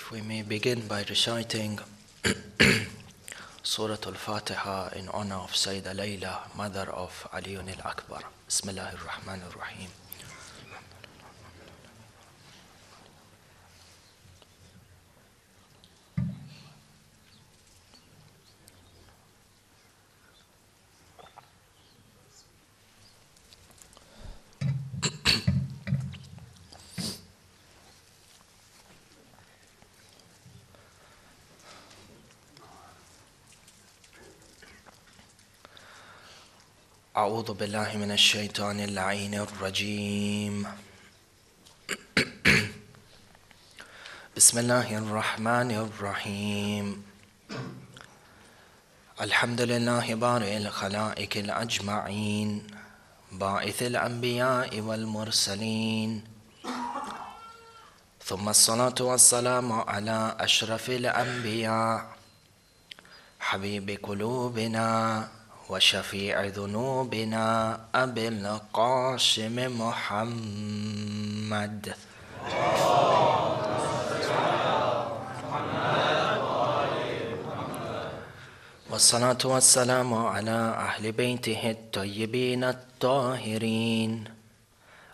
If we may begin by reciting Surah Al-Fatiha in honor of Sayyidah Layla, mother of Aliyun al-Akbar. Bismillahir Rahmanir Rahim. أعوذ بالله من الشيطان اللعين الرجيم. بسم الله الرحمن الرحيم. الحمد لله بارئ الخلائق الأجمعين، باعث الأنبياء والمرسلين، ثم الصلاة والسلام على أشرف الأنبياء، حبيب قلوبنا وشفيع ذنوبنا أبي القاسم محمد. والصلاة والسلام على أهل بيته الطيبين الطاهرين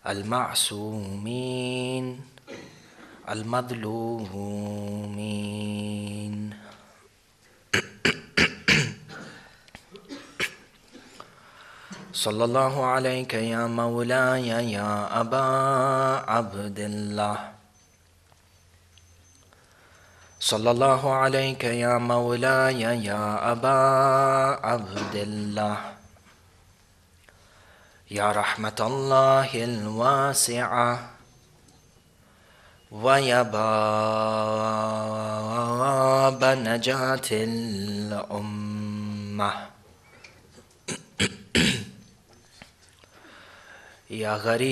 المعصومين المظلومين. صلى الله عليك يا مولاي يا أبا عبد الله. صلى الله عليك يا مولاي يا أبا عبد الله. يا رحمة الله الواسعة ويا باب نجاة الأمة. يا غريب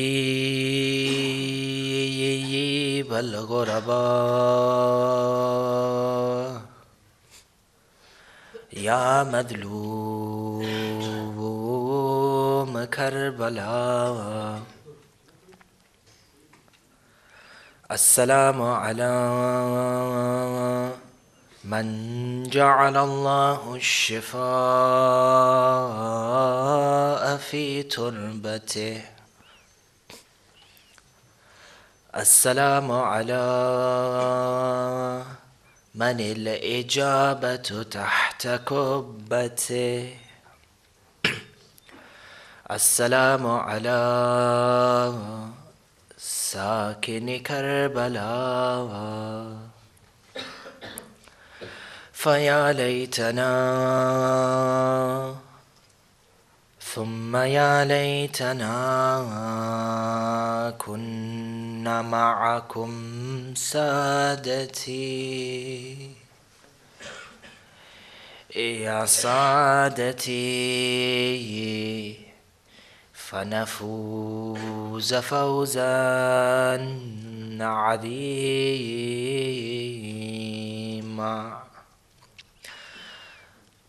الغرباء، يا مظلوم كربلاء، السلام على من جعل الله الشفاء في تربته. السلام على من الإجابة تحت كبته. السلام على ساكن كربلاء. فيا ليتنا ثم يا ليتنا كنا معكم سادتي يا سادتي، فنفوز فوزا عظيما.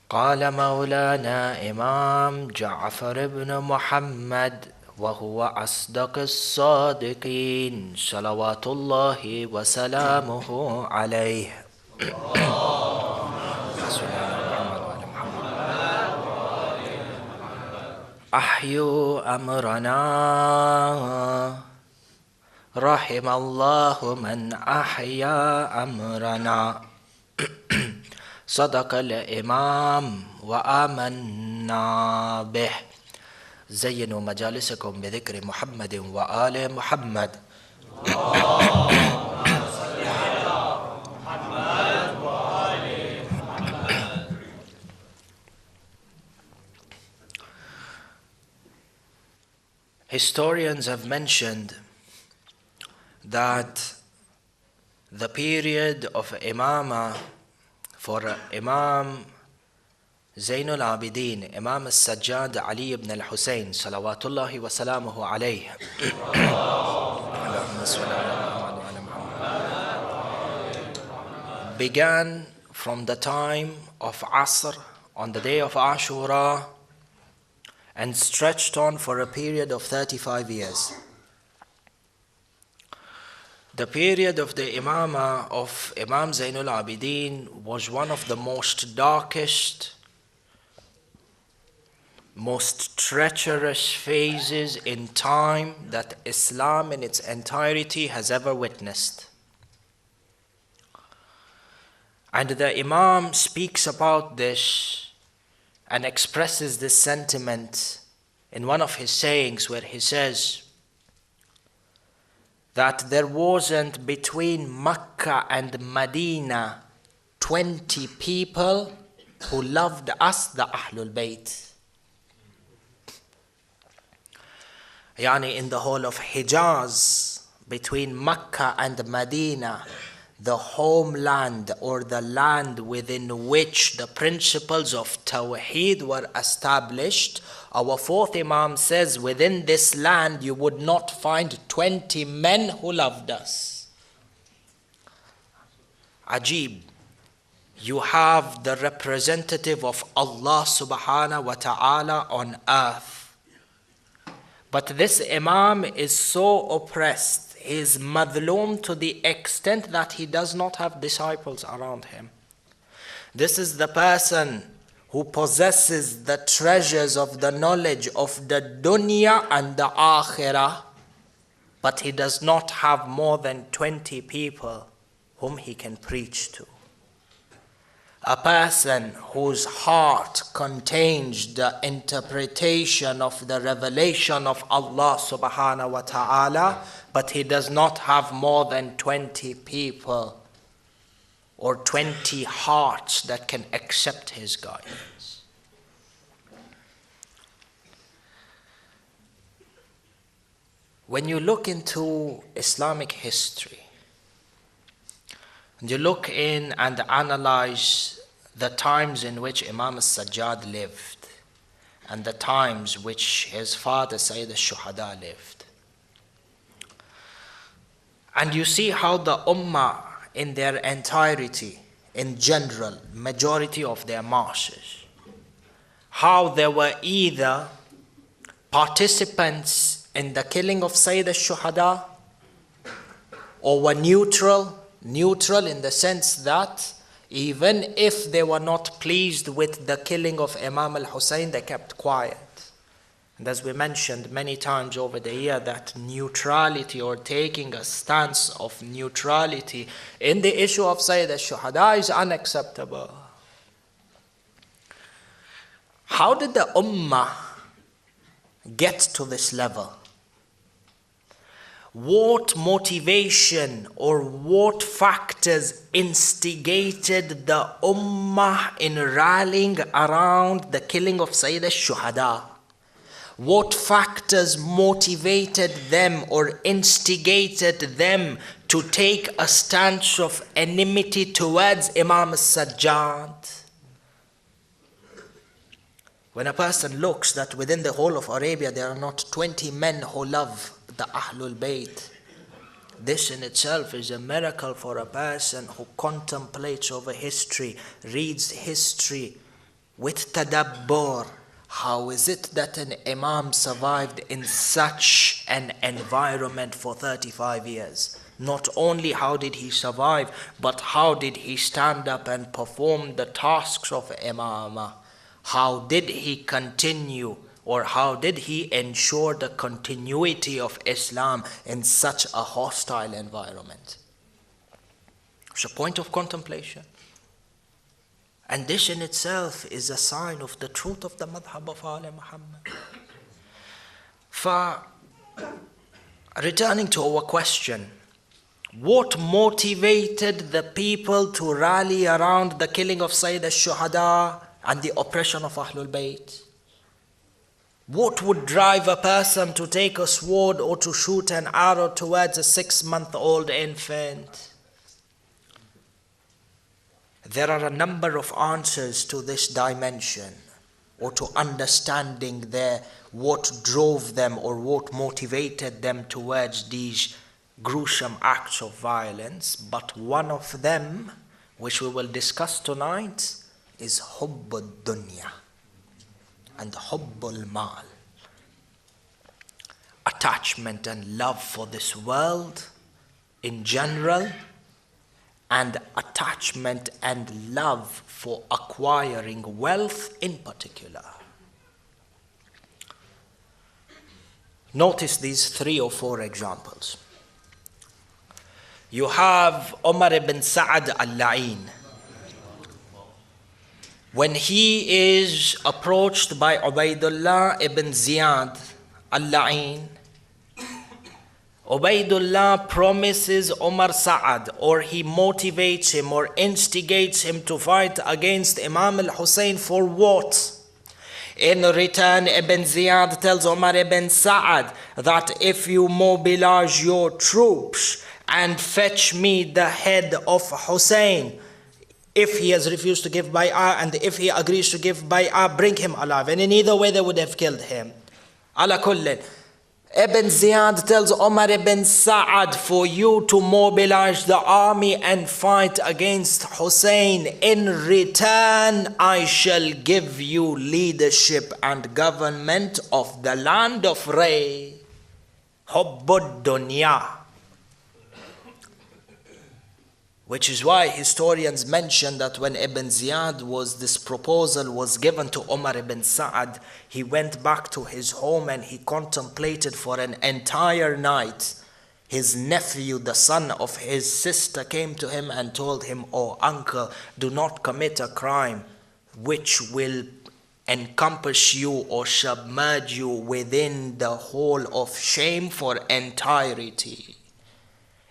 قال مولانا إمام جعفر بن محمد وهو أصدق الصادقين صلوات الله وسلامه عليه. أحيوا أمرنا، رحم الله من أحيا أمرنا. صدق الإمام وآمنا به. زينوا مجالسكم بذكر محمد وآل محمد. Historians have mentioned that the period of Imamah for Imam Zainul Abidin, Imam al-Sajjad Ali ibn al-Hussein, salawatullahi wa salamuhu alayhi, began from the time of Asr on the day of Ashura and stretched on for a period of 35 years. The period of the Imamah of Imam Zainul Abidin was one of the most darkest, most treacherous phases in time that Islam in its entirety has ever witnessed. And the Imam speaks about this and expresses this sentiment in one of his sayings, where he says that there wasn't between Mecca and Medina 20 people who loved us, the Ahlul Bayt. Yani in the whole of Hijaz, between Mecca and Medina, the homeland or the land within which the principles of Tawheed were established, our fourth Imam says, within this land you would not find 20 men who loved us. Ajib. You have the representative of Allah subhanahu wa ta'ala on earth. But this Imam is so oppressed, he is madloom to the extent that he does not have disciples around him. This is the person who possesses the treasures of the knowledge of the dunya and the akhirah, but he does not have more than 20 people whom he can preach to. A person whose heart contains the interpretation of the revelation of Allah subhanahu wa ta'ala, but he does not have more than 20 people or 20 hearts that can accept his guidance. When you look into Islamic history, and you look in and analyze the times in which Imam al-Sajjad lived, and the times which his father Sayyid al-Shuhada lived, and you see how the Ummah in their entirety, in general, majority of their masses, how they were either participants in the killing of Sayyid al-Shuhada, or were neutral in the sense that even if they were not pleased with the killing of Imam Hussein, they kept quiet. And as we mentioned many times over the year, that neutrality or taking a stance of neutrality in the issue of Sayyid al-Shuhada is unacceptable. How did the Ummah get to this level? What motivation or what factors instigated the Ummah in rallying around the killing of Sayyid al-Shuhada? What factors motivated them or instigated them to take a stance of enmity towards Imam al-Sajjad? When a person looks that within the whole of Arabia there are not 20 men who love the Ahlul Bayt, this in itself is a miracle for a person who contemplates over history, reads history with tadabbur. How is it that an Imam survived in such an environment for 35 years? Not only how did he survive, but how did he stand up and perform the tasks of Imamah? How did he continue, or how did he ensure the continuity of Islam in such a hostile environment? It's a point of contemplation. And this in itself is a sign of the truth of the madhab of Ali Muhammad. Returning to our question, what motivated the people to rally around the killing of Sayyid al-Shuhada and the oppression of Ahlul Bayt? What would drive a person to take a sword or to shoot an arrow towards a 6-month-old infant? There are a number of answers to this dimension, or to understanding what drove them or what motivated them towards these gruesome acts of violence. But one of them, which we will discuss tonight, is hubbul dunya and hubbul mal. Attachment and love for this world in general and attachment and love for acquiring wealth in particular. Notice these 3 or 4 examples. You have Umar ibn Sa'ad al-La'in. When he is approached by Ubaidullah ibn Ziyad al-La'in, Ubaidullah promises Umar Sa'ad, or he motivates him or instigates him to fight against Imam Hussein for what? In return, Ibn Ziyad tells Umar ibn Sa'ad that if you mobilize your troops and fetch me the head of Hussein, if he has refused to give bay'ah and if he agrees to give bay'ah, bring him alive. And in either way, they would have killed him. Ala kullin. Ibn Ziyad tells Umar ibn Sa'ad, for you to mobilize the army and fight against Hussein. In return, I shall give you leadership and government of the land of Ray. Hubbud dunya. Which is why historians mention that when Ibn Ziyad this proposal was given to Umar ibn Sa'ad, he went back to his home and he contemplated for an entire night. His nephew, the son of his sister, came to him and told him, "Oh uncle, do not commit a crime which will encompass you or submerge you within the hole of shame for entirety."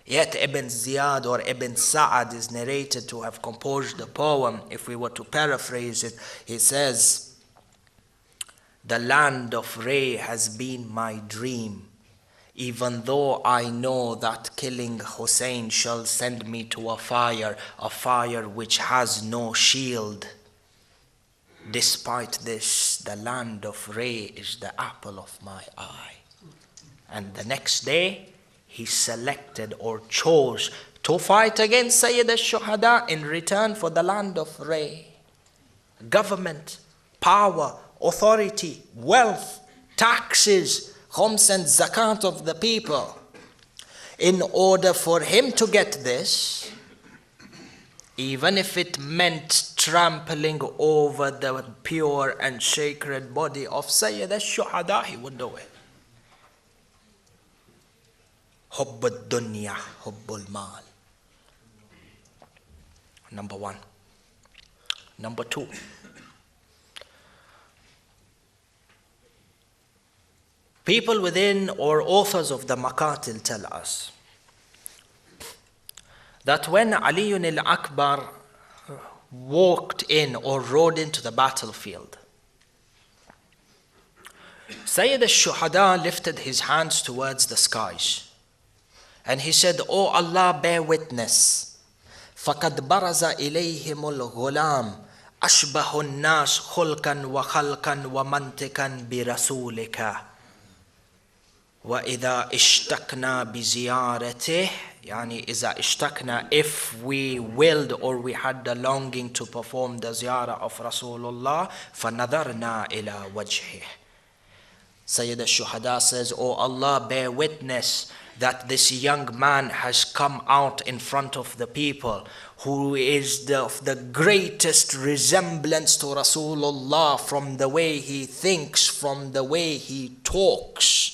Yet Ibn Ziyad or Ibn Sa'ad is narrated to have composed the poem. If we were to paraphrase it, he says, "The land of Ray has been my dream, even though I know that killing Hussein shall send me to a fire which has no shield. Despite this, the land of Ray is the apple of my eye." And the next day, he selected or chose to fight against Sayyid al-Shuhada in return for the land of Ray. Government, power, authority, wealth, taxes, khums and zakat of the people. In order for him to get this, even if it meant trampling over the pure and sacred body of Sayyid al-Shuhada, he would do it. Hubbul dunya, hubbul mal. Number 1. Number 2. People within or authors of the Maqatil tell us that when Ali al-Akbar walked in or rode into the battlefield, Sayyid al-Shuhada lifted his hands towards the skies. And he said, "Oh Allah, bear witness. فَقَدْ بَرَزَ إِلَيْهِمُ الْغُلَامِ أَشْبَهُ النَّاسِ خُلْقًا وَخَلْقًا وَمَنْتِقًا بِرَسُولِكَ وَإِذَا اشْتَقْنَا بِزِيَارَتِهِ." Yani, إِذَا اشْتَقْنَا, if we willed or we had the longing to perform the ziyarah of Rasulullah, فَنَظَرْنَا إِلَى وَجْهِهِ. Sayyid al-Shuhada says, "Oh Allah, bear witness that this young man has come out in front of the people, who is the greatest resemblance to Rasulullah from the way he thinks, from the way he talks,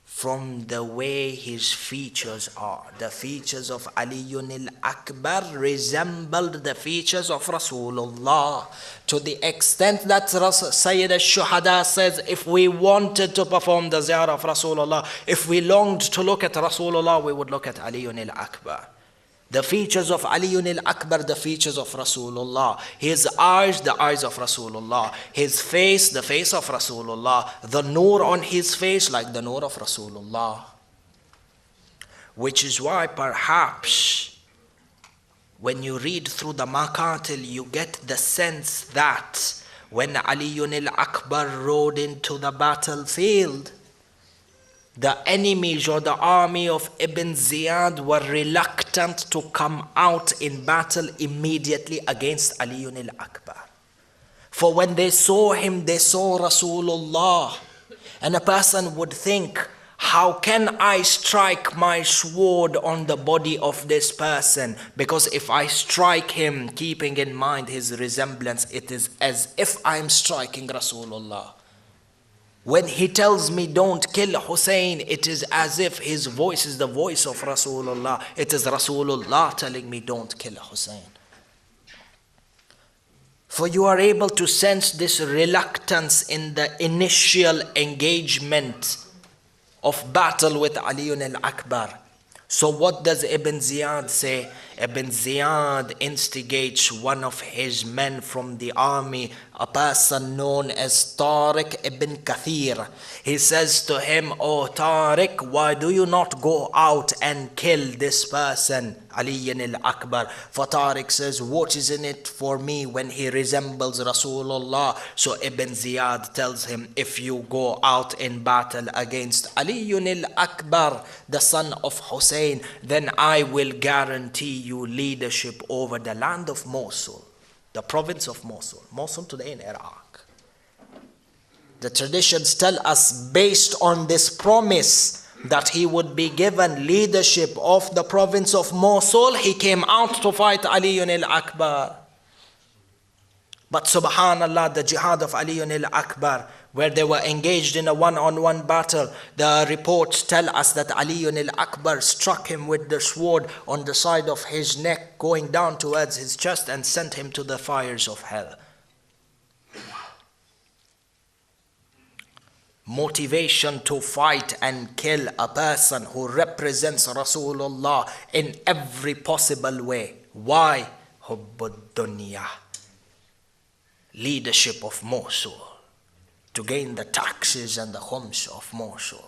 from the way his features are." The features of Ali al-Akbar resembled the features of Rasulullah, to the extent that Sayyid al-Shuhada says, if we wanted to perform the ziyarah of Rasulullah, if we longed to look at Rasulullah, we would look at Ali al-Akbar. The features of Ali al-Akbar, the features of Rasulullah. His eyes, the eyes of Rasulullah. His face, the face of Rasulullah. The nur on his face, like the nur of Rasulullah. Which is why perhaps when you read through the Maqatil, you get the sense that when Ali al-Akbar rode into the battlefield, the enemies or the army of Ibn Ziyad were reluctant to come out in battle immediately against Ali al-Akbar. For when they saw him, they saw Rasulullah. And a person would think, how can I strike my sword on the body of this person? Because if I strike him, keeping in mind his resemblance, it is as if I'm striking Rasulullah. When he tells me don't kill Hussein, it is as if his voice is the voice of Rasulullah. It is Rasulullah telling me don't kill Hussein. For you are able to sense this reluctance in the initial engagement of battle with Ali al-Akbar. So what does Ibn Ziyad say? Ibn Ziyad instigates one of his men from the army, a person known as Tariq ibn Kathir. He says to him, "Oh Tariq, why do you not go out and kill this person, Ali al-Akbar?" For Tariq says, "What is in it for me when he resembles Rasulullah?" So Ibn Ziyad tells him, "If you go out in battle against Ali al-Akbar, the son of Hussein, then I will guarantee you leadership over the land of Mosul, the province of Mosul. Mosul today in Iraq." The traditions tell us, based on this promise that he would be given leadership of the province of Mosul, he came out to fight Ali al-Akbar. But subhanallah, the jihad of Ali al-Akbar, where they were engaged in a one-on-one battle, the reports tell us that Ali al-Akbar struck him with the sword on the side of his neck, going down towards his chest, and sent him to the fires of hell. Motivation to fight and kill a person who represents Rasulullah in every possible way. Why? Hubbud dunya. Leadership of Mosul, to gain the taxes and the khums of Mosul.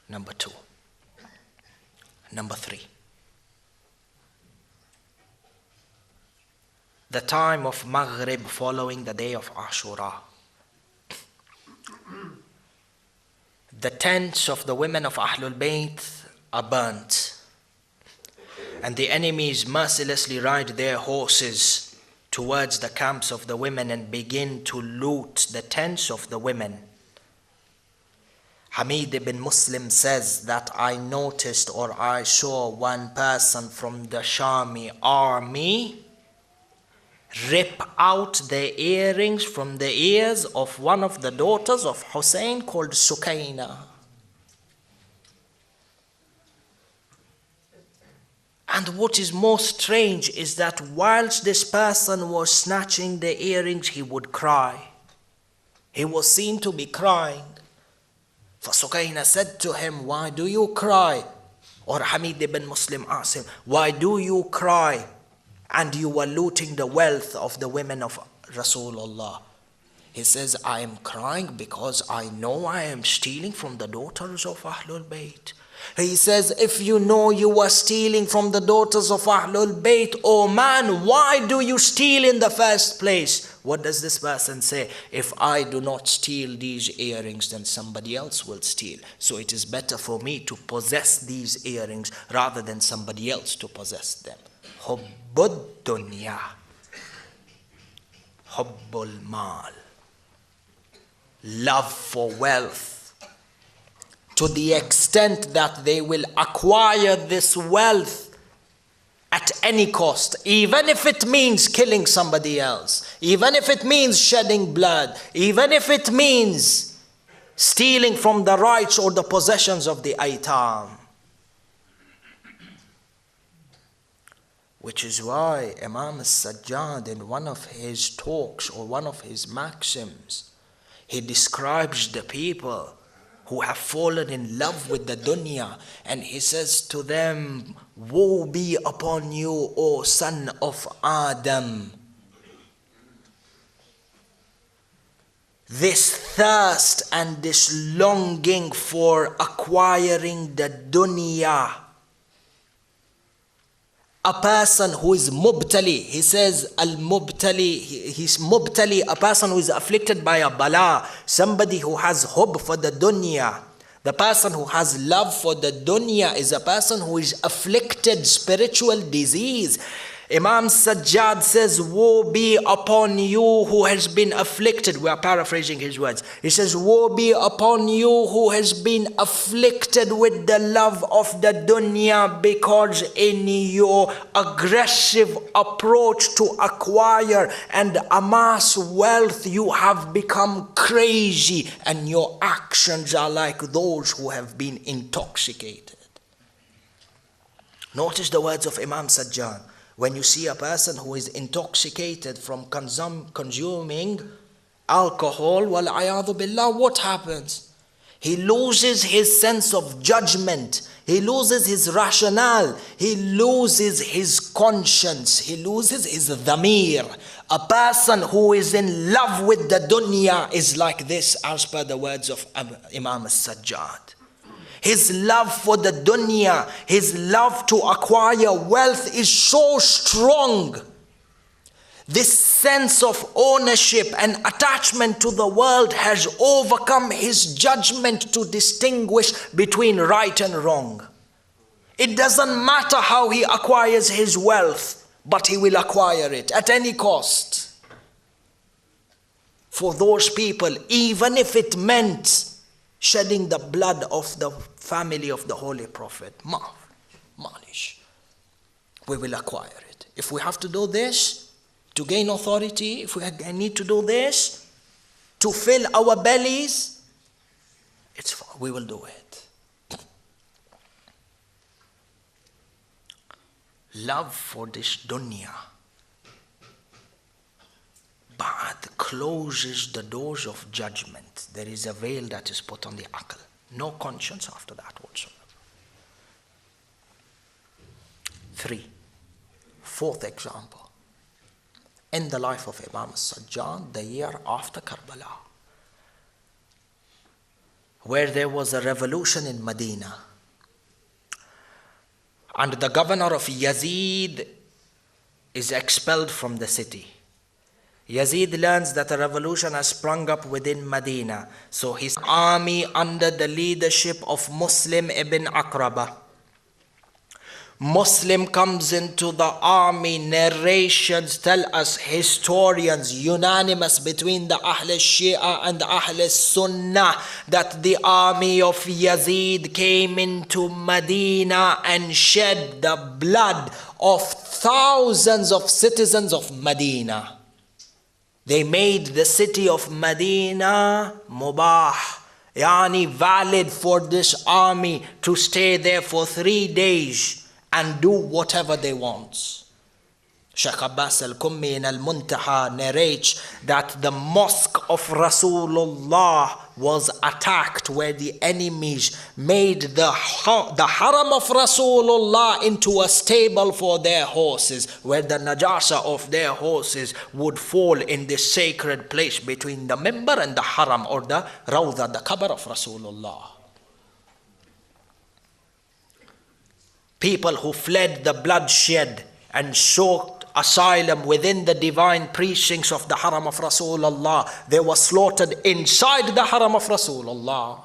Number 2. Number 3. The time of Maghrib following the day of Ashura. The tents of the women of Ahlul Bayt are burnt, and the enemies mercilessly ride their horses towards the camps of the women and begin to loot the tents of the women. Hamid ibn Muslim says that I noticed, or I saw, one person from the Shami army rip out the earrings from the ears of one of the daughters of Hussein called Sukaina. And what is most strange is that whilst this person was snatching the earrings, he would cry. He was seen to be crying. For Sukaina said to him, "Why do you cry?" Or Hamid ibn Muslim asked him, "Why do you cry? And you were looting the wealth of the women of Rasulullah." He says, "I am crying because I know I am stealing from the daughters of Ahlul Bayt." He says, "If you know you were stealing from the daughters of Ahlul Bayt, oh man, why do you steal in the first place?" What does this person say? "If I do not steal these earrings, then somebody else will steal. So it is better for me to possess these earrings rather than somebody else to possess them." Hubbud dunya. Hubbul mal. Love for wealth. To the extent that they will acquire this wealth at any cost, even if it means killing somebody else, even if it means shedding blood, even if it means stealing from the rights or the possessions of the aitam. Which is why Imam Sajjad, in one of his talks or one of his maxims, he describes the people who have fallen in love with the dunya, and he says to them, "Woe be upon you, O son of Adam. This thirst and this longing for acquiring the dunya. A person who is mubtali," he says, al-mubtali, he's mubtali, a person who is afflicted by a bala, somebody who has hub for the dunya. The person who has love for the dunya is a person who is afflicted spiritual disease. Imam Sajjad says, woe be upon you who has been afflicted. We are paraphrasing his words. He says, woe be upon you who has been afflicted with the love of the dunya, because in your aggressive approach to acquire and amass wealth, you have become crazy and your actions are like those who have been intoxicated. Notice the words of Imam Sajjad. When you see a person who is intoxicated from consuming alcohol, wal-'ayadhu billah, what happens? He loses his sense of judgment. He loses his rationale. He loses his conscience. He loses his dhamir. A person who is in love with the dunya is like this, as per the words of Imam Sajjad. His love for the dunya, his love to acquire wealth is so strong. This sense of ownership and attachment to the world has overcome his judgment to distinguish between right and wrong. It doesn't matter how he acquires his wealth, but he will acquire it at any cost. For those people, even if it meant shedding the blood of the family of the Holy Prophet, malish, we will acquire it. If we have to do this to gain authority, if we need to do this to fill our bellies, it's fine, we will do it. Love for this dunya, Ba'ad, closes the doors of judgment. There is a veil that is put on the aql. No conscience after that whatsoever. 3. Fourth example. In the life of Imam Sajjad, the year after Karbala, where there was a revolution in Medina, and the governor of Yazid is expelled from the city. Yazid learns that a revolution has sprung up within Medina. So his army, under the leadership of Muslim ibn Aqraba. Muslim comes into the army. Narrations tell us, historians, unanimous between the Ahl Shia and the Ahl Sunnah, that the army of Yazid came into Medina and shed the blood of thousands of citizens of Medina. They made the city of Medina mubah, yani valid for this army to stay there for 3 days and do whatever they want. Shaikh Abbas al-Qummi al-Muntaha narrates that the mosque of Rasulullah was attacked, where the enemies made the haram of Rasulullah into a stable for their horses, where the najasa of their horses would fall in this sacred place between the mimbar and the haram, or the rawda, the qabr of Rasulullah. People who fled the bloodshed and sought asylum within the divine precincts of the haram of Rasulullah, they were slaughtered inside the haram of Rasulullah.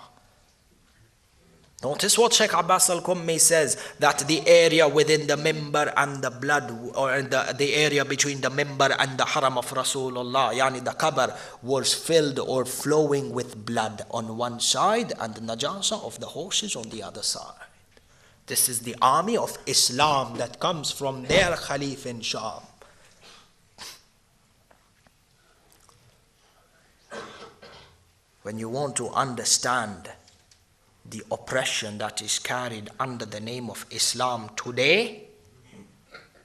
Notice what Shaikh Abbas al-Qummi says, that the area within the mimbar and the blood, or the area between the mimbar and the haram of Rasulullah, yani the qabr, was filled or flowing with blood on one side and the najasa of the horses on the other side. This is the army of Islam that comes from their Khalif in Sham. When you want to understand the oppression that is carried under the name of Islam today,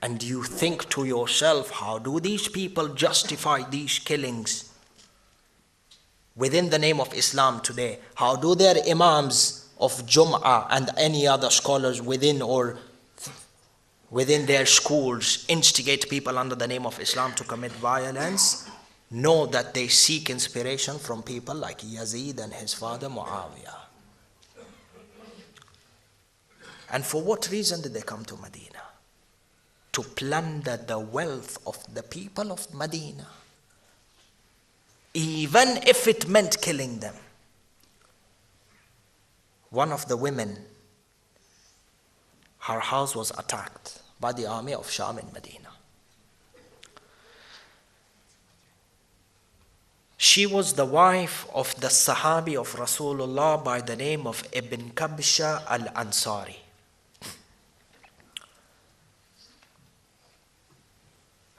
and you think to yourself, how do these people justify these killings within the name of Islam today? How do their imams of Jum'ah and any other scholars within their schools instigate people under the name of Islam to commit violence? Know that they seek inspiration from people like Yazid and his father Muawiyah. And for what reason did they come to Medina? To plunder the wealth of the people of Medina, even if it meant killing them. One of the women, her house was attacked by the army of Sham in Medina. She was the wife of the Sahabi of Rasulullah by the name of Ibn Kabsha al-Ansari.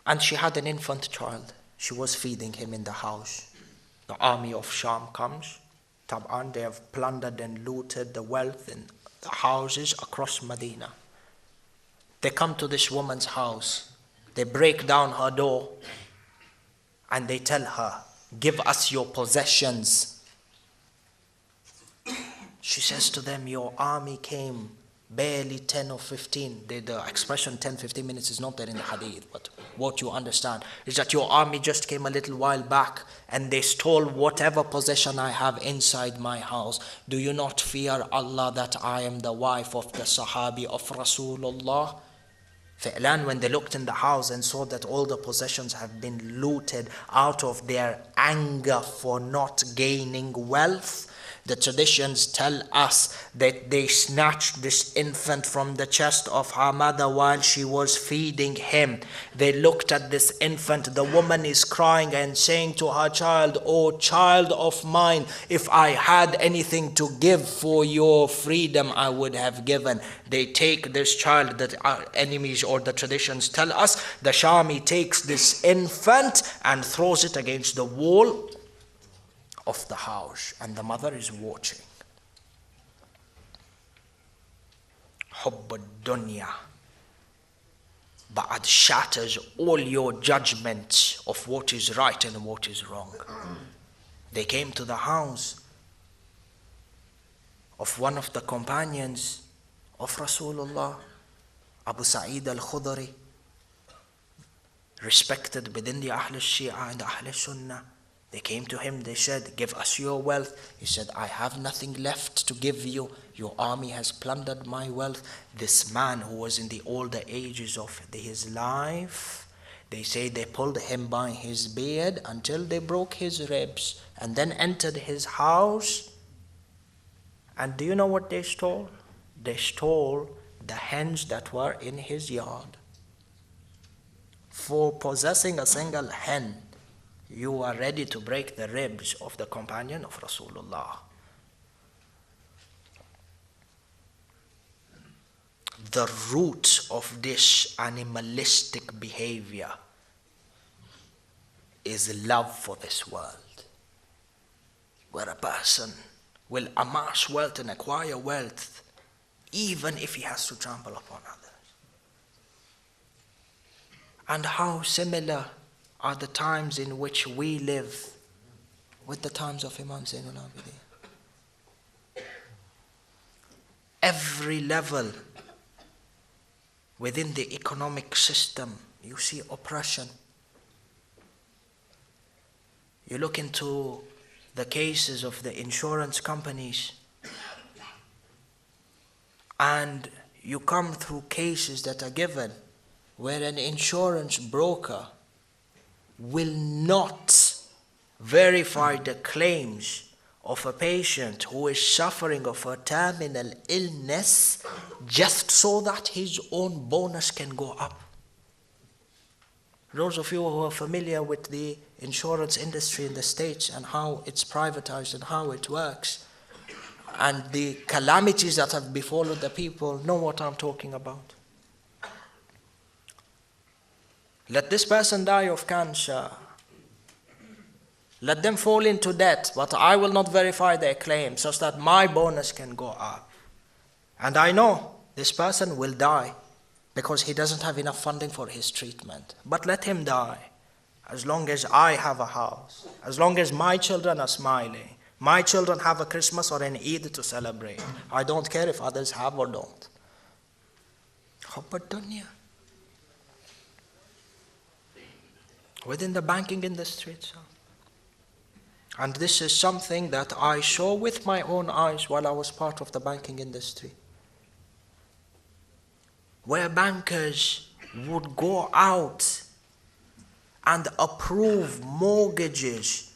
And she had an infant child. She was feeding him in the house. The army of Sham comes. Tab'an, they have plundered and looted the wealth in the houses across Medina. They come to this woman's house. They break down her door. And they tell her, give us your possessions. She says to them, your army came barely 10 or 15. The expression 10, 15 minutes is not there in the hadith, but what you understand is that your army just came a little while back and they stole whatever possession I have inside my house. Do you not fear Allah that I am the wife of the Sahabi of Rasulullah? Fi'lan, when they looked in the house and saw that all the possessions have been looted out of their anger for not gaining wealth, the traditions tell us that they snatched this infant from the chest of her mother while she was feeding him. They looked at this infant. The woman is crying and saying to her child, "Oh child of mine, if I had anything to give for your freedom, I would have given." They take this child, that our enemies or the traditions tell us, the Shami takes this infant and throws it against the wall of the house, and the mother is watching. Hubb ad-dunya ba'ad shatters all your judgments of what is right and what is wrong. They came to the house of one of the companions of Rasulullah, Abu Sa'id al-Khudri, respected within the Ahl al-Shia and Ahl al-Sunnah. They came to him, they said, "Give us your wealth." He said, "I have nothing left to give you. Your army has plundered my wealth." This man, who was in the older ages of his life, they say they pulled him by his beard until they broke his ribs and then entered his house. And do you know what they stole? They stole the hens that were in his yard. For possessing a single hen, you are ready to break the ribs of the companion of Rasulullah. The root of this animalistic behavior is love for this world, where a person will amass wealth and acquire wealth even if he has to trample upon others. And how similar are the times in which we live with the times of Imam Hussein al-Abidin. Every level within the economic system, you see oppression. You look into the cases of the insurance companies, and you come through cases that are given where an insurance broker will not verify the claims of a patient who is suffering of a terminal illness just so that his own bonus can go up. Those of you who are familiar with the insurance industry in the States and how it's privatized and how it works and the calamities that have befallen the people know what I'm talking about. Let this person die of cancer. Let them fall into debt, but I will not verify their claim so that my bonus can go up. And I know this person will die because he doesn't have enough funding for his treatment. But let him die as long as I have a house, as long as my children are smiling, my children have a Christmas or an Eid to celebrate. I don't care if others have or don't. Hubb ad-dunya. Within the banking industry itself. And this is something that I saw with my own eyes while I was part of the banking industry, where bankers would go out and approve mortgages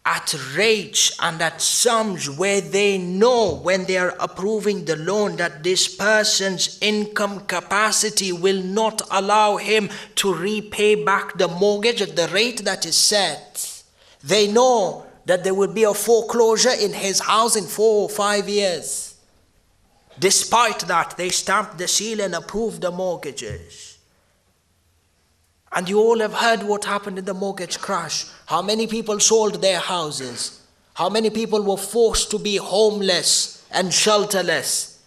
at rates and at sums where they know when they are approving the loan that this person's income capacity will not allow him to repay back the mortgage at the rate that is set. They know that there will be a foreclosure in his house in 4 or 5 years. Despite that, they stamped the seal and approved the mortgages. And you all have heard what happened in the mortgage crash. How many people sold their houses? How many people were forced to be homeless and shelterless?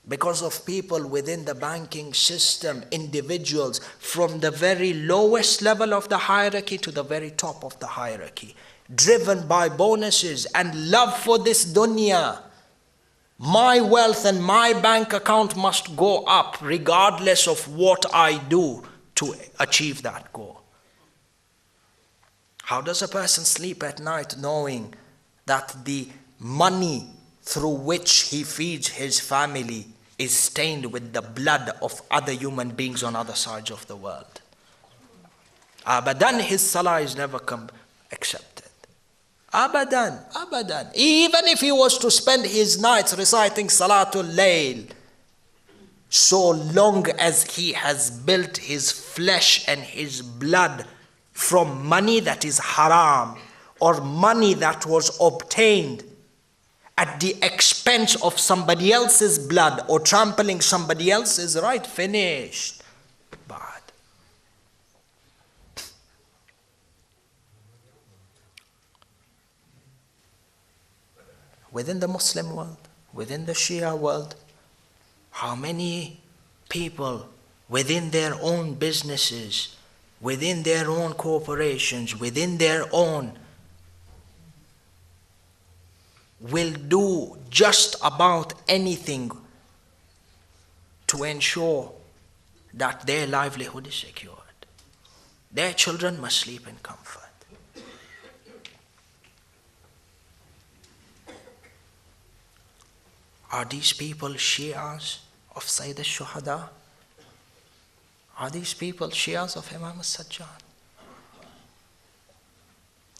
Because of people within the banking system, individuals from the very lowest level of the hierarchy to the very top of the hierarchy, driven by bonuses and love for this dunya. My wealth and my bank account must go up regardless of what I do to achieve that goal. How does a person sleep at night knowing that the money through which he feeds his family is stained with the blood of other human beings on other sides of the world? Abadan, his salah is never accepted. Abadan. Even if he was to spend his nights reciting Salatul Layl, so long as he has built his flesh and his blood from money that is haram, or money that was obtained at the expense of somebody else's blood or trampling somebody else's right, finished. Bad. Within the Muslim world, within the Shia world, how many people within their own businesses, within their own corporations, within their own, will do just about anything to ensure that their livelihood is secured. Their children must sleep in comfort. Are these people Shias of Sayyid al-Shuhada? Are these people Shias of Imam al-Sajjad?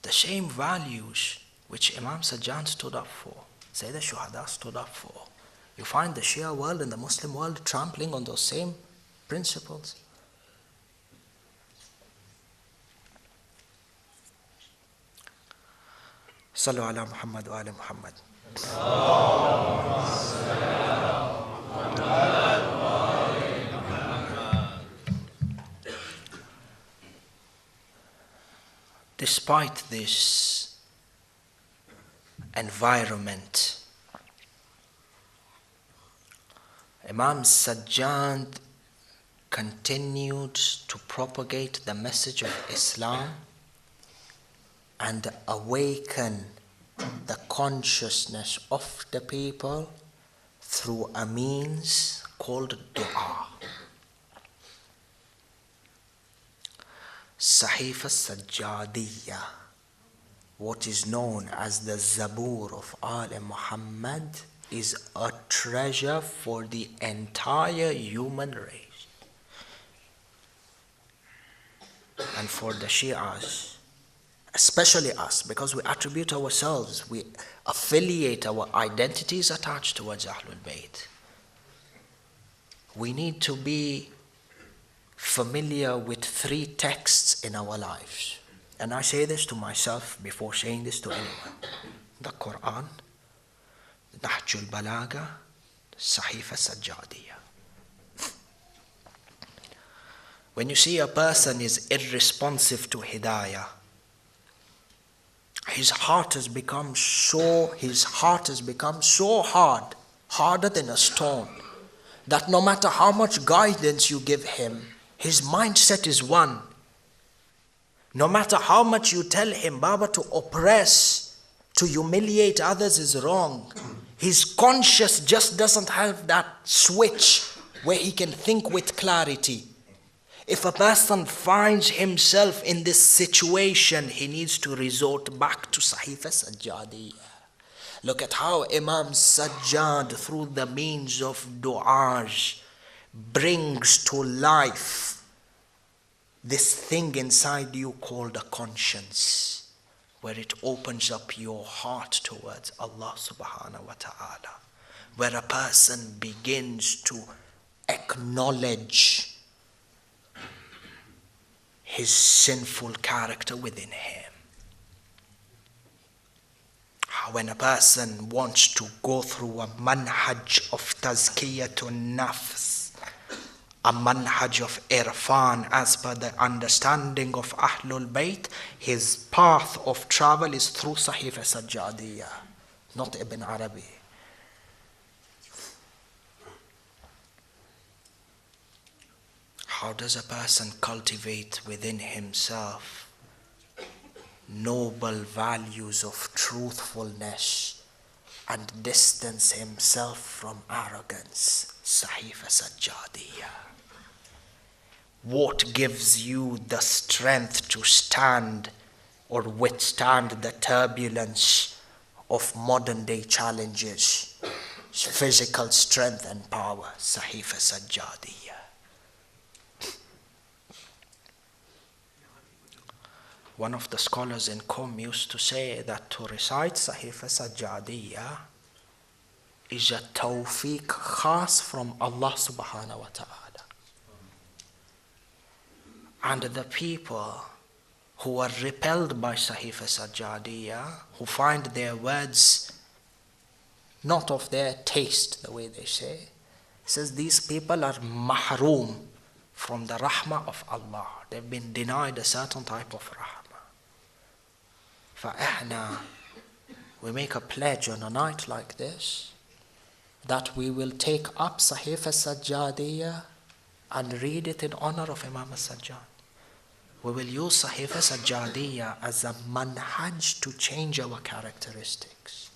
The same values which Imam Sajjad stood up for, Sayyid al-Shuhada stood up for. You find the Shia world and the Muslim world trampling on those same principles. Sallu ala Muhammad wa ala Muhammad. Despite this environment, Imam Sajjad continued to propagate the message of Islam and awaken the consciousness of the people through a means called dua. Sahifa Sajjadiyya, what is known as the Zabur of Al Muhammad, is a treasure for the entire human race. And for the Shias, especially us, because we attribute ourselves, we affiliate our identities attached towards Ahlul Bayt. We need to be familiar with 3 texts in our lives. And I say this to myself before saying this to anyone. The Quran, Nahjul Balagha, Sahifa Sajjadiyya. When you see a person is irresponsive to Hidayah, his heart has become so hard, harder than a stone, that no matter how much guidance you give him, his mindset is one. No matter how much you tell him, Baba, to oppress, to humiliate others is wrong, his conscience just doesn't have that switch where he can think with clarity. If a person finds himself in this situation, he needs to resort back to Sahifa Sajjadiyya. Look at how Imam Sajjad, through the means of du'as, brings to life this thing inside you called a conscience, where it opens up your heart towards Allah subhanahu wa ta'ala, where a person begins to acknowledge his sinful character within him. when a person wants to go through a manhaj of tazkiyatun nafs, a manhaj of irfan as per the understanding of Ahlul Bayt, his path of travel is through Sahifa Sajjadiyya, not Ibn Arabi. How does a person cultivate within himself noble values of truthfulness and distance himself from arrogance? Sahifa Sajjadiyya. What gives you the strength to stand or withstand the turbulence of modern day challenges? Physical strength and power. Sahifa Sajjadiyya. One of the scholars in Qom used to say that to recite Sahifa Sajjadiyya is a tawfiq khas from Allah subhanahu wa ta'ala. And the people who are repelled by Sahifa Sajjadiyya, who find their words not of their taste, the way they say, says these people are mahroom from the rahmah of Allah. They've been denied a certain type of rahmah. فَإِحْنَا, we make a pledge on a night like this that we will take up Sahifa Sajjadiyya and read it in honor of Imam Sajjad. We will use Sahifa Sajjadiyya as a manhaj to change our characteristics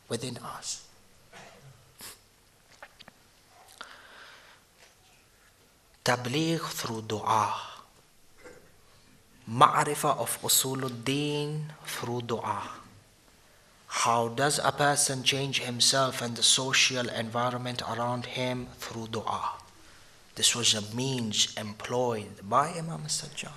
within us. Tabligh through dua. Ma'rifah of Usuluddin through dua. How does a person change himself and the social environment around him? Through dua. This was a means employed by Imam Sajjad.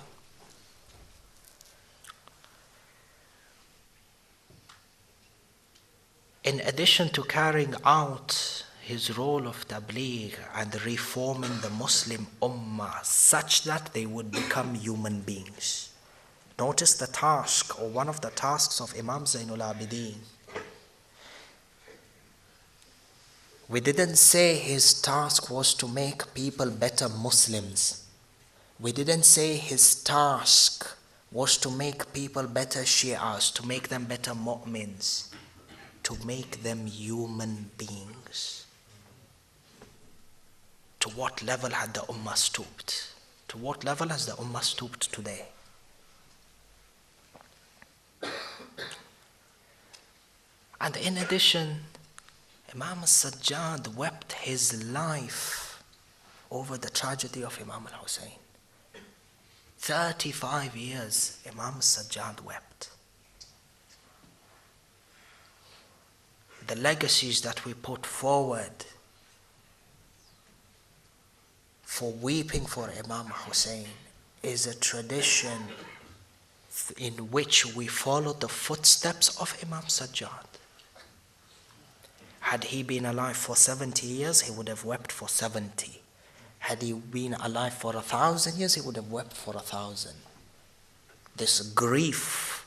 In addition to carrying out his role of tabligh and reforming the Muslim ummah such that they would become human beings. Notice the task, or one of the tasks of Imam Zainul Abidin. We didn't say his task was to make people better Muslims. We didn't say his task was to make people better Shi'as, to make them better mu'mins, to make them human beings. To what level had the ummah stooped? To what level has the ummah stooped today? And in addition, Imam Sajjad wept his life over the tragedy of Imam Hussein. 35 years Imam Sajjad wept. The legacies that we put forward for weeping for Imam Hussein is a tradition in which we follow the footsteps of Imam Sajjad. Had he been alive for 70 years, he would have wept for 70. Had he been alive for 1,000 years, he would have wept for 1,000. This grief,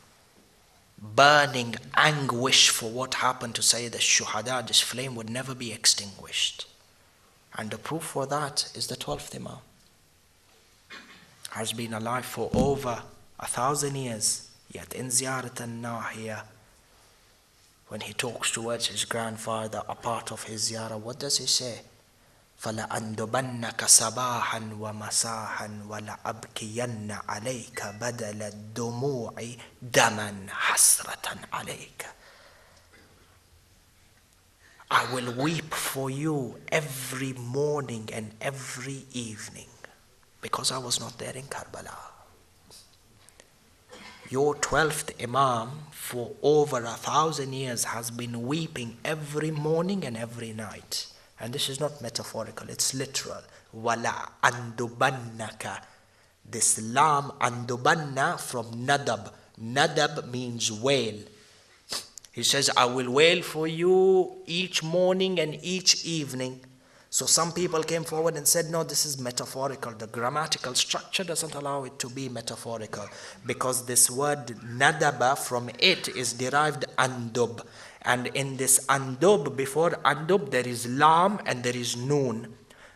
burning anguish for what happened to Sayyid al-Shuhada, this flame would never be extinguished. And the proof for that is the 12th Imam. Has been alive for over 1,000 years, yet in Ziyarat al-Nahiya, when he talks towards his grandfather, a part of his ziyarah, what does he say? فَلَأَنْدُبَنَّكَ صَبَاحًا وَمَسَاحًا وَلَأَبْكِيَنَّ عَلَيْكَ بَدَلَ الدُّمُوعِ دَمًا حَسْرَةً عَلَيْكَ. I will weep for you every morning and every evening because I was not there in Karbala. Your 12th Imam for over 1,000 years has been weeping every morning and every night. And this is not metaphorical, it's literal. Wala andubannaka. This lam andubanna from nadab. Nadab means wail. He says, I will wail for you each morning and each evening. So some people came forward and said, no, this is metaphorical. The grammatical structure doesn't allow it to be metaphorical. Because this word nadaba, from it is derived andub. And in this andub, before andub, there is lam and there is noon.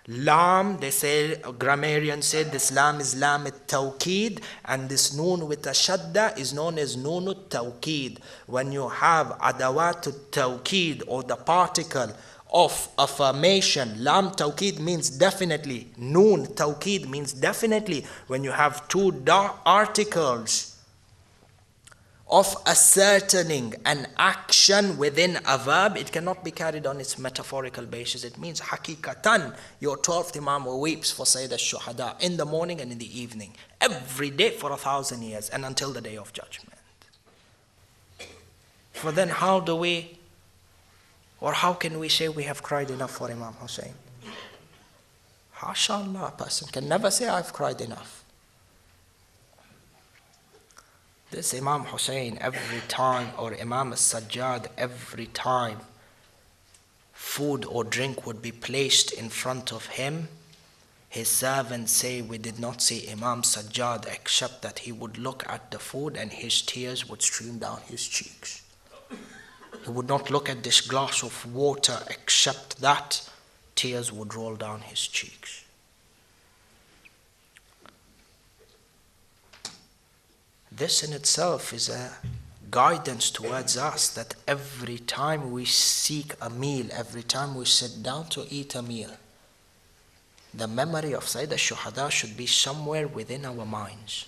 Lam, they say, grammarians say this lam is lam at-tawqid, and this noon with a shadda is known as noon at-tawqid. When you have adawat at-tawqid, or the particle of affirmation, lam tawqid means definitely, noon tawqid means definitely. When you have two articles of ascertaining an action within a verb, it cannot be carried on its metaphorical basis. It means hakikatan, your 12th Imam weeps for Sayyid al-Shuhada in the morning and in the evening, every day for 1,000 years and until the day of judgment. For then how do we, or how can we say we have cried enough for Imam Hussein? HashaAllah, a person can never say I've cried enough. This Imam Hussein, every time, or Imam al-Sajjad, every time food or drink would be placed in front of him, his servants say we did not see Imam Sajjad except that he would look at the food and his tears would stream down his cheeks. He would not look at this glass of water except that tears would roll down his cheeks. This in itself is a guidance towards us, that every time we seek a meal, every time we sit down to eat a meal, the memory of Sayyid al-Shuhada should be somewhere within our minds.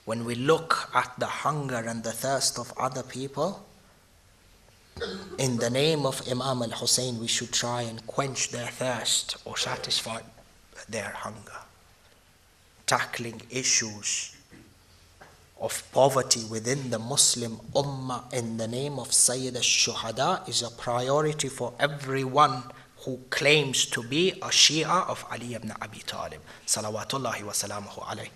When we look at the hunger and the thirst of other people, in the name of Imam al-Hussein, we should try and quench their thirst or satisfy their hunger. Tackling issues of poverty within the Muslim Ummah in the name of Sayyid al-Shuhada is a priority for everyone who claims to be a Shia of Ali ibn Abi Talib. Salawatullahi wa salamuhu alayhi.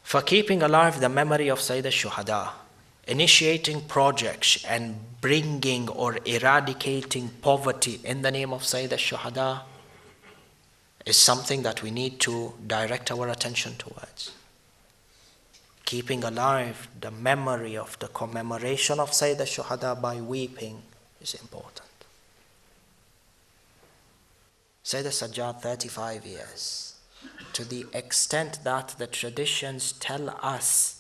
For keeping alive the memory of Sayyid al-Shuhada, initiating projects and bringing or eradicating poverty in the name of Sayyid al-Shuhada is something that we need to direct our attention towards. Keeping alive the memory of the commemoration of Sayyid al-Shuhada by weeping is important. Sayyid al-Sajjad, 35 years. To the extent that the traditions tell us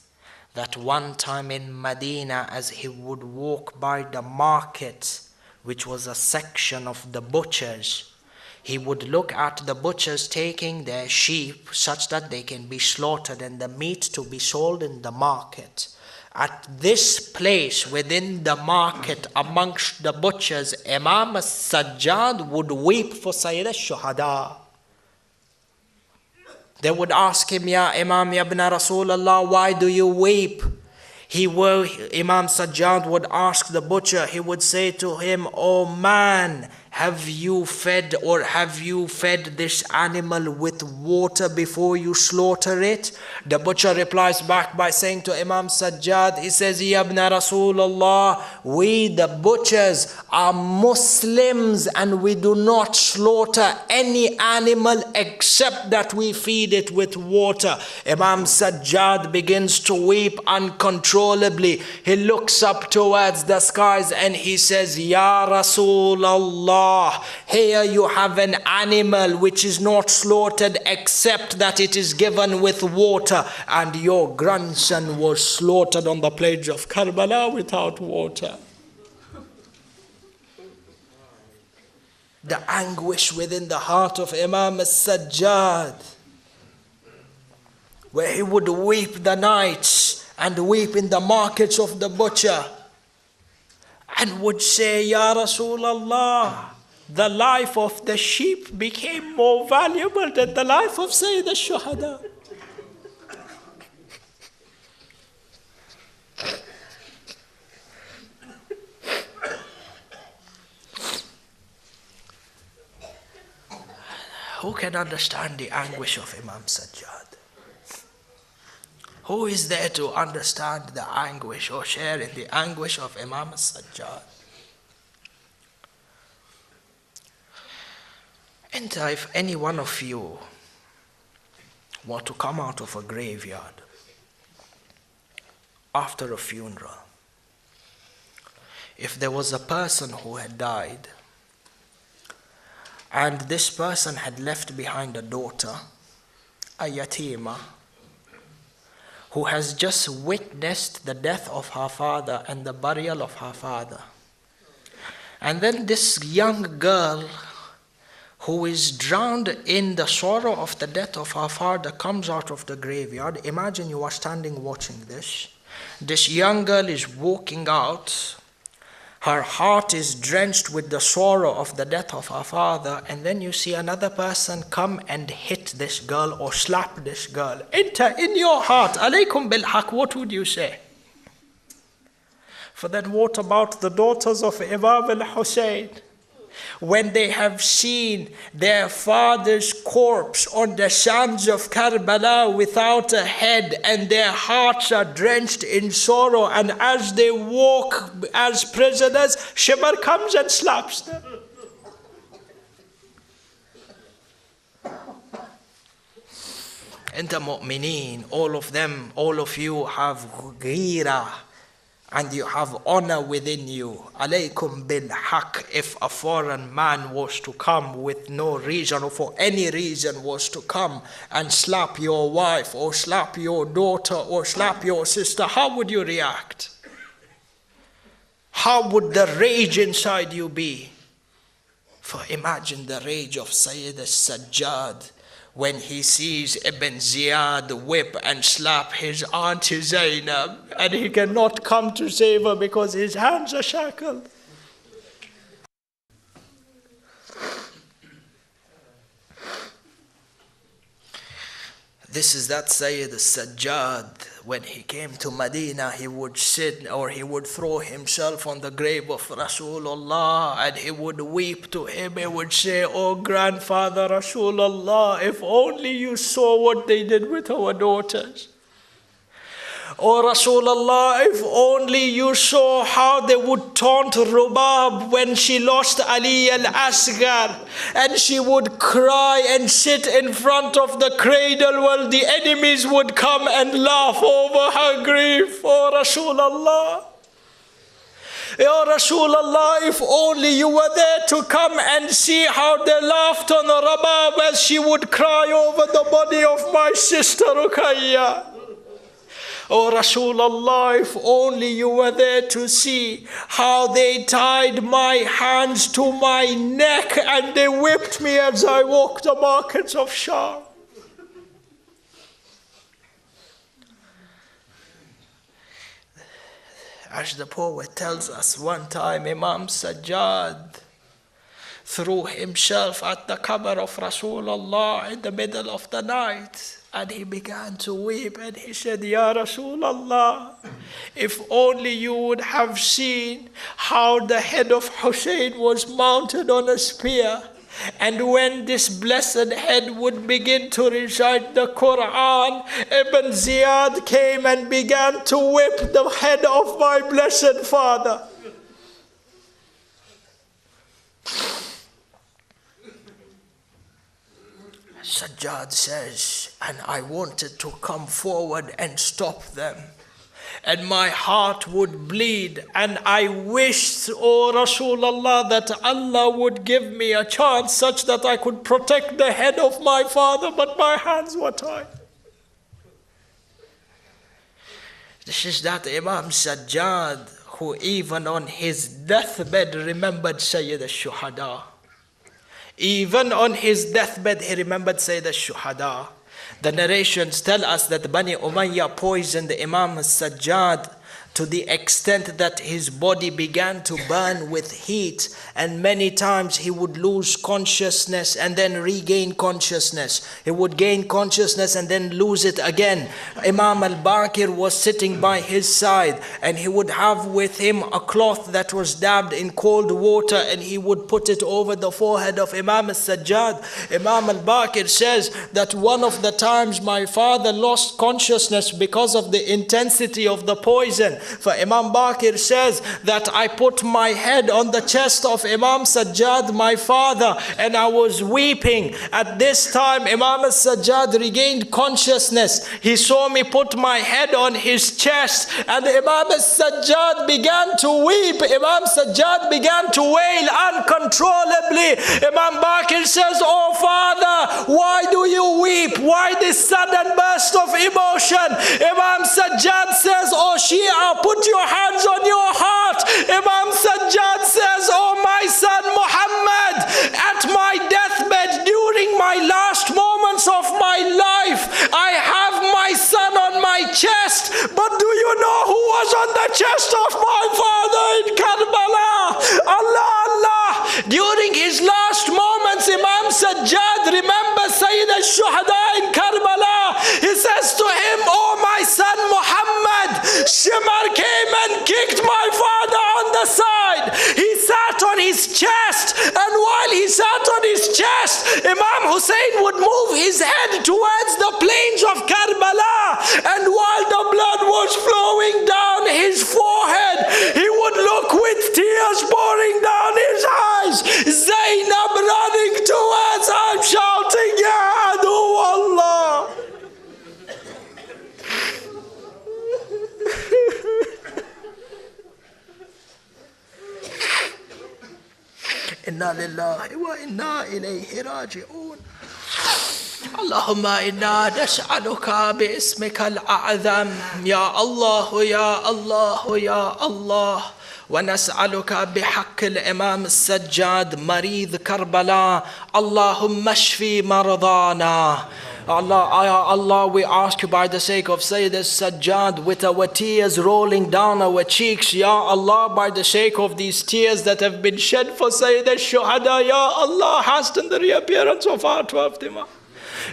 that one time in Medina, as he would walk by the market, which was a section of the butchers, he would look at the butchers taking their sheep such that they can be slaughtered and the meat to be sold in the market. At this place within the market amongst the butchers, Imam al-Sajjad would weep for Sayyid al-Shuhada. They would ask him, Ya Imam, Ya ibn Rasulullah, why do you weep? Imam Sajjad would ask the butcher, he would say to him, oh man, have you fed this animal with water before you slaughter it? The butcher replies back by saying to Imam Sajjad, he says, Ya ibn Rasulullah, we the butchers are Muslims and we do not slaughter any animal except that we feed it with water. Imam Sajjad begins to weep uncontrollably. He looks up towards the skies and he says, Ya Rasulullah, here you have an animal which is not slaughtered except that it is given with water, and your grandson was slaughtered on the plains of Karbala without water. The anguish within the heart of Imam al-Sajjad, where he would weep the nights and weep in the markets of the butcher and would say, Ya Rasulullah, the life of the sheep became more valuable than the life of Sayyid al-Shuhada. Who can understand the anguish of Imam Sajjad? Who is there to understand the anguish or share in the anguish of Imam Sajjad? And if any one of you were to come out of a graveyard after a funeral, if there was a person who had died and this person had left behind a daughter, a yatima, who has just witnessed the death of her father and the burial of her father, and then this young girl who is drowned in the sorrow of the death of her father comes out of the graveyard. Imagine you are standing watching this. This young girl is walking out. Her heart is drenched with the sorrow of the death of her father, and then you see another person come and hit this girl or slap this girl. Enter in your heart, alaykum bil haq, what would you say? For then what about the daughters of Imam Hussein? When they have seen their father's corpse on the sands of Karbala without a head, and their hearts are drenched in sorrow, and as they walk as prisoners, Shimar comes and slaps them. Anta mu'mineen, all of them, all of you have ghira, and you have honor within you. Alaykum bil haq. If a foreign man was to come with no reason, or for any reason was to come and slap your wife or slap your daughter or slap your sister, how would you react? How would the rage inside you be? For imagine the rage of Sayyid al-Sajjad when he sees Ibn Ziyad whip and slap his aunt Zainab, and he cannot come to save her because his hands are shackled. This is that Sayyid al-Sajjad. When he came to Medina, he would sit or he would throw himself on the grave of Rasulullah and he would weep to him. He would say, "Oh grandfather Rasulullah, if only you saw what they did with our daughters. Oh Rasulullah, if only you saw how they would taunt Rubab when she lost Ali al-Asghar, and she would cry and sit in front of the cradle while the enemies would come and laugh over her grief. Oh Rasulullah, Ya Rasulullah, if only you were there to come and see how they laughed on Rubab as she would cry over the body of my sister Ruqayya. Oh Rasulullah, if only you were there to see how they tied my hands to my neck and they whipped me as I walked the markets of Sham." As the poet tells us, one time Imam Sajjad threw himself at the qabr of Rasulullah in the middle of the night. And he began to weep and he said, "Ya Rasulullah, if only you would have seen how the head of Hussein was mounted on a spear. And when this blessed head would begin to recite the Quran, Ibn Ziyad came and began to whip the head of my blessed father." Sajjad says, and I wanted to come forward and stop them, and my heart would bleed, and I wished, O Rasulullah, that Allah would give me a chance such that I could protect the head of my father, but my hands were tied. This is that Imam Sajjad who even on his deathbed remembered Sayyid al-Shuhada. Even on his deathbed, he remembered Sayyid al-Shuhada. The narrations tell us that Bani Umayyah poisoned Imam al-Sajjad to the extent that his body began to burn with heat, and many times he would lose consciousness and then regain consciousness. He would gain consciousness and then lose it again. Imam al-Baqir was sitting by his side, and he would have with him a cloth that was dabbed in cold water, and he would put it over the forehead of Imam al-Sajjad. Imam al-Baqir says that one of the times my father lost consciousness because of the intensity of the poison. For Imam Baqir says that I put my head on the chest of Imam Sajjad, my father, and I was weeping. At this time, Imam Sajjad regained consciousness. He saw me put my head on his chest, and Imam Sajjad began to weep. Imam Sajjad began to wail uncontrollably. Imam Baqir says, "Oh father, why do you weep? Why this sudden burst of emotion?" Imam Sajjad says, "Oh Shia, put your hands on your heart." Imam Sajjad says, "Oh my son Muhammad, at my deathbed, during my last moments of my life, I have my son on my chest. But do you know who was on the chest of my father in Karbala? Allah, Allah." During his last moments, Imam Sajjad remembers Sayyid al-Shuhada in Karbala. He says to him, "Oh my son Muhammad, Shimar came and kicked my father on the side. He sat on his chest, and while he sat on his chest, Imam Hussein would move his head towards the plains of Karbala, and while the blood was flowing down his forehead, he would look with tears pouring down his eyes. Zainab running towards him, shouting, 'Ya Adu Allah.'" Inna lillahi wa inna ilayhi raji'un. Allahumma inna nas'aluka bi ismika al-a'zam, ya Allah, ya Allah, ya Allah. ونسألك بحق الإمام السجاد مريض كربلاء اللهم اشفي مرضانا. Allah, we ask you by the sake of Sayyid al-Sajjad, with our tears rolling down our cheeks, Ya Allah, by the sake of these tears that have been shed for Sayyid al-Shuhada, Ya Allah, hasten the reappearance of our 12th Imam.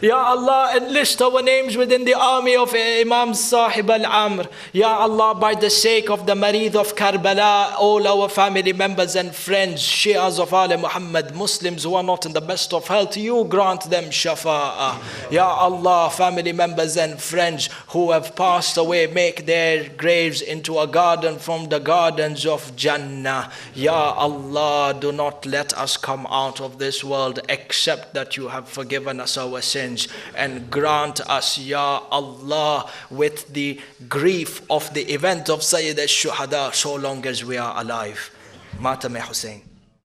Ya Allah, enlist our names within the army of Imam Sahib al-Amr. Ya Allah, by the sake of the Marid of Karbala, all our family members and friends, Shias of Ali Muhammad, Muslims who are not in the best of health, you grant them shafa'ah. Ya Allah, family members and friends who have passed away, make their graves into a garden from the gardens of Jannah. Ya Allah, do not let us come out of this world except that you have forgiven us our sins, and grant us, Ya Allah, with the grief of the event of Sayyid al-Shuhada, so long as we are alive. Matam Hussein.